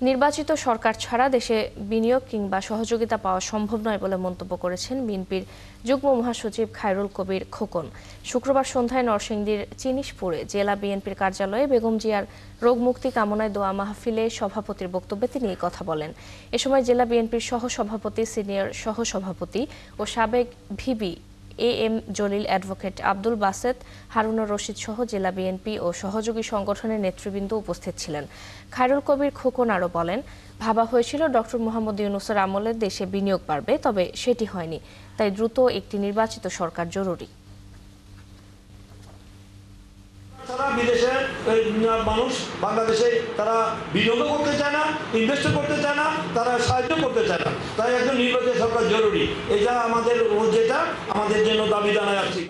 নির্বাচিত সরকার ছাড়া দেশে বিনিয়োগ কিংবা সহযোগিতা পাওয়া সম্ভব নয় বলে মন্তব্য করেছেন বিএনপির যুগ্ম মহাসচিব খায়রুল কবির খোকন। শুক্রবার সন্ধ্যায় নরসিংদীর চিনিশপুরে জেলা বিএনপির কার্যালয়ে বেগম জিয়ার রোগ মুক্তি কামনায় দোয়া মাহফিলে সভাপতির বক্তব্যে তিনি এই কথা বলেন। এ সময় জেলা বিএনপির সহসভাপতি, সিনিয়র সহসভাপতি ও সাবেক VP M Jalil, advocate Abdul Baset, Harunur Rashid সহ জেলা বিএনপি ও সহযোগী সংগঠনের নেতৃবৃন্দ উপস্থিত ছিলেন। খায়রুল কবির খোকন আরও বলেন, ভাবা হয়েছিল ডক্টর মোহাম্মদ ইউনূসের আমলে দেশে বিনিয়োগ বাড়বে, তবে সেটি হয়নি। তাই দ্রুত একটি নির্বাচিত সরকার জরুরি। বিদেশে মানুষ বাংলাদেশে তারা বিনিয়োগ করতে চায় না, ইনভেস্ট করতে চায় না, তারা সাহায্য করতে চায় না। তাই একজন নির্বাচিত সরকার জরুরি। এটা আমাদের জন্য দাবি জানাই আসছি।